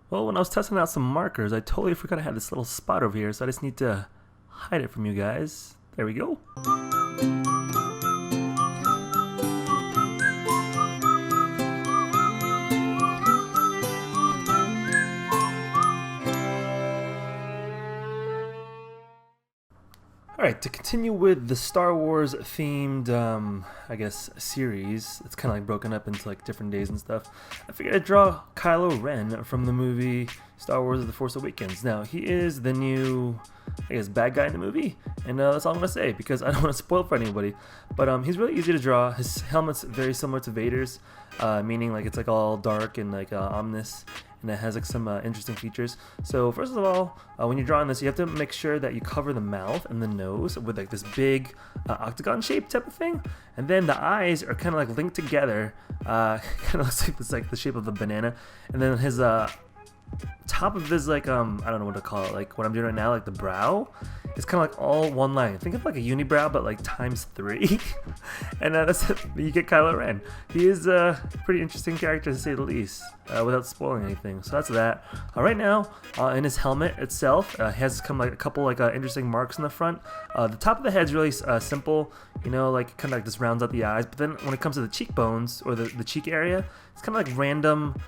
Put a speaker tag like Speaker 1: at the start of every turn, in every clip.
Speaker 1: Well, when I was testing out some markers, I totally forgot I had this little spot over here, so I just need to hide it from you guys. There we go. Alright, to continue with the Star Wars themed, I guess, series, it's kind of like broken up into like different days and stuff. I figured I'd draw Kylo Ren from the movie Star Wars The Force Awakens. Now, he is the new, I guess, bad guy in the movie, and that's all I'm going to say because I don't want to spoil it for anybody. But he's really easy to draw. His helmet's very similar to Vader's, meaning like it's like all dark and like ominous. And it has like some interesting features. So first of all, when you're drawing this, you have to make sure that you cover the mouth and the nose with like this big octagon shape type of thing, and then the eyes are kind of like linked together. Kind of looks like it's like the shape of a banana, and then his top of this like I don't know what to call it, like what I'm doing right now, like the brow, it's kind of like all one line. Think of like a unibrow but like times 3. And that's it. You get Kylo Ren. He is a pretty interesting character to say the least, without spoiling anything. So that's that. Right now, in his helmet itself, he has come like a couple like interesting marks in the front. The top of the head's really simple, you know, like kind of like just rounds out the eyes. But then when it comes to the cheekbones or the cheek area, it's kind of like random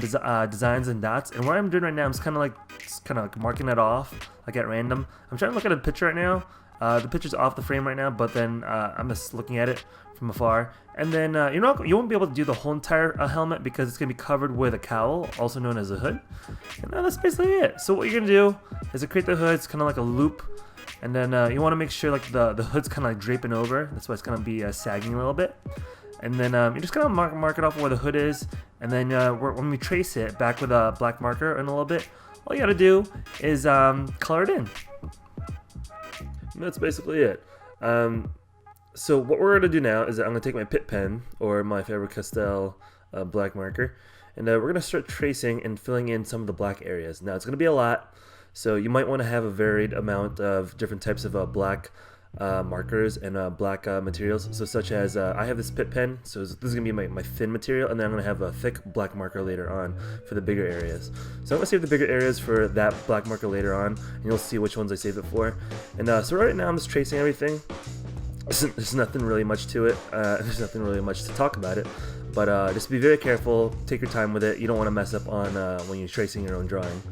Speaker 1: designs and dots. And what I'm doing right now, I'm just kind of like marking that off like at random. I'm trying to look at a picture right now. The picture's off the frame right now, but then I'm just looking at it from afar. And then you won't be able to do the whole entire helmet because it's gonna be covered with a cowl, also known as a hood. And that's basically it. So what you're gonna do is to create the hood. It's kind of like a loop. And then you want to make sure like the hood's kind of like draping over. That's why it's gonna be sagging a little bit. And then you're just gonna mark it off where the hood is. And then when we trace it back with a black marker in a little bit, all you gotta do is color it in. And that's basically it. So what we're gonna do now is I'm gonna take my Pit pen or my Faber-Castell black marker, and we're gonna start tracing and filling in some of the black areas. Now it's gonna be a lot, so you might want to have a varied amount of different types of black markers and black materials. So such as I have this Pit pen, so this is gonna be my thin material, and then I'm gonna have a thick black marker later on for the bigger areas. So I'm gonna save the bigger areas for that black marker later on, and you'll see which ones I save it for. And so right now I'm just tracing everything. There's nothing really much to it. There's nothing really much to talk about it, but just be very careful. Take your time with it. You don't want to mess up on when you're tracing your own drawing.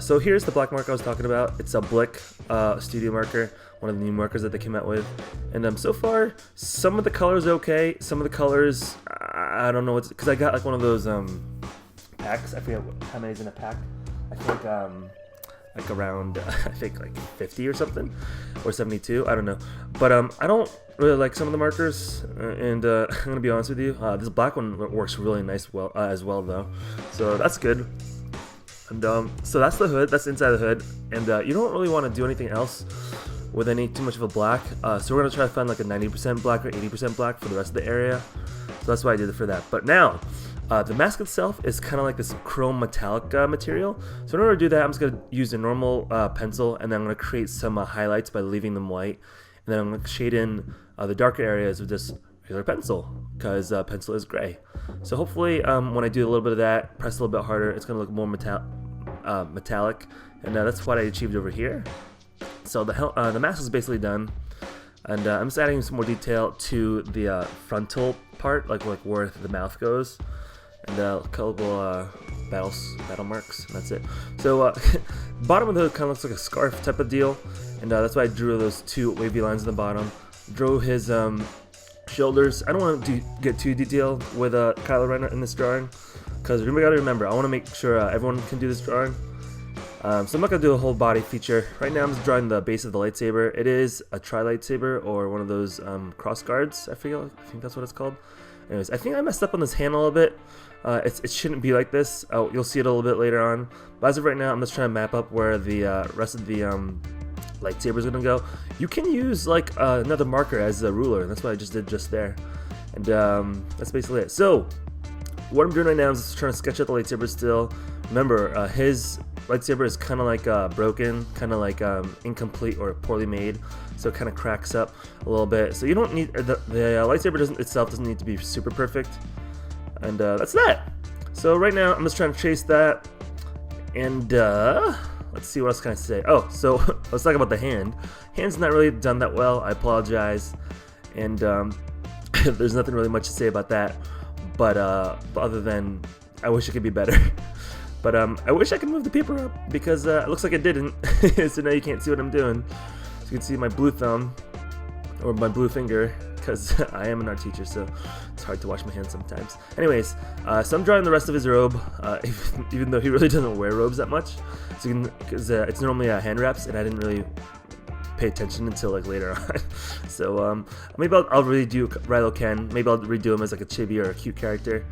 Speaker 1: So here's the black marker I was talking about. It's a Blick studio marker, one of the new markers that they came out with. And so far, some of the colors are okay. Some of the colors, I don't know what's, because I got like one of those packs. I forget how many's in a pack. I think like around I think like 50 or something, or 72. I don't know. But I don't really like some of the markers, and I'm gonna be honest with you. This black one works really nice as well though, so that's good. And so that's the hood. That's inside the hood, and you don't really want to do anything else with too much of a black. So we're gonna try to find like a 90% black or 80% black for the rest of the area. So that's why I did it for that. But now, the mask itself is kind of like this chrome metallic material. So in order to do that, I'm just gonna use a normal pencil, and then I'm gonna create some highlights by leaving them white, and then I'm gonna shade in the darker areas with just regular pencil, because pencil is gray. So hopefully when I do a little bit of that, press a little bit harder, it's going to look more metallic, and that's what I achieved over here. So the mask is basically done, and I'm just adding some more detail to the frontal part, like where the mouth goes, and a couple battle marks, and that's it. So bottom of the hood kind of looks like a scarf type of deal, and that's why I drew those two wavy lines in the bottom. Drew his shoulders. I don't want to get too detailed with Kylo Ren in this drawing, because we got to remember, I want to make sure everyone can do this drawing. So I'm not going to do a whole body feature. Right now I'm just drawing the base of the lightsaber. It is a tri-lightsaber, or one of those cross guards, I think that's what it's called. Anyways, I think I messed up on this hand a little bit. It shouldn't be like this. You'll see it a little bit later on. But as of right now, I'm just trying to map up where the rest of the lightsaber is gonna go. You can use like another marker as a ruler, and that's what I just did just there. And that's basically it. So what I'm doing right now is just trying to sketch out the lightsaber still. Remember, his lightsaber is kind of like broken, kind of like incomplete or poorly made, so it kind of cracks up a little bit. So you don't need the lightsaber doesn't need to be super perfect, and that's that. So right now I'm just trying to chase that, And let's see, what else can I say? Oh, so let's talk about the hand. Hand's not really done that well. I apologize. And there's nothing really much to say about that. But other than I wish it could be better. But I wish I could move the paper up because it looks like it didn't. So now you can't see what I'm doing. So you can see my blue thumb or my blue finger because I am an art teacher, so it's hard to wash my hands sometimes. Anyways, so I'm drawing the rest of his robe, even though he really doesn't wear robes that much. So you can, because it's normally hand wraps, and I didn't really pay attention until like later on. So maybe I'll redo Kylo Ren. Maybe I'll redo him as like a chibi or a cute character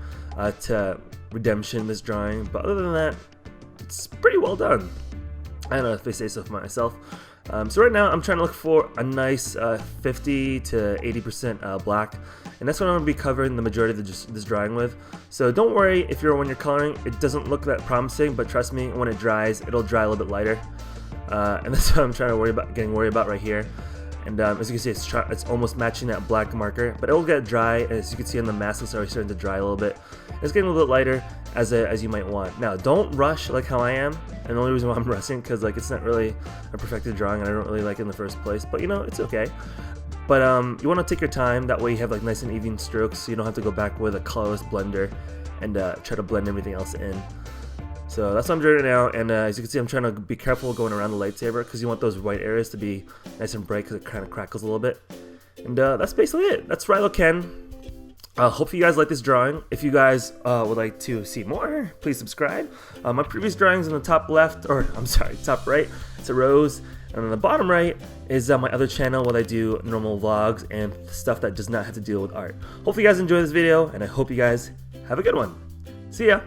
Speaker 1: to redemption this drawing. But other than that, it's pretty well done. I don't know if I say so for myself. So right now I'm trying to look for a nice 50 to 80% black, and that's what I'm going to be covering the majority of this drawing with. So don't worry if when you're coloring it doesn't look that promising, but trust me, when it dries it'll dry a little bit lighter, and that's what I'm trying to getting worried about right here. And as you can see, it's almost matching that black marker, but it will get dry. As you can see on the mask, it's already starting to dry a little bit. It's getting a little bit lighter as you might want. Now, don't rush like how I am. And the only reason why I'm rushing because like it's not really a perfected drawing, and I don't really like it in the first place. But you know, it's okay. But you want to take your time. That way, you have like nice and even strokes, so you don't have to go back with a colorless blender and try to blend everything else in. So that's what I'm doing right now, and as you can see, I'm trying to be careful going around the lightsaber because you want those white areas to be nice and bright because it kind of crackles a little bit. And that's basically it. That's Kylo Ren. Hopefully you guys like this drawing. If you guys would like to see more, please subscribe. My previous drawings in the top left, or I'm sorry, top right, it's a rose. And on the bottom right is my other channel where I do normal vlogs and stuff that does not have to deal with art. Hopefully you guys enjoy this video, and I hope you guys have a good one. See ya!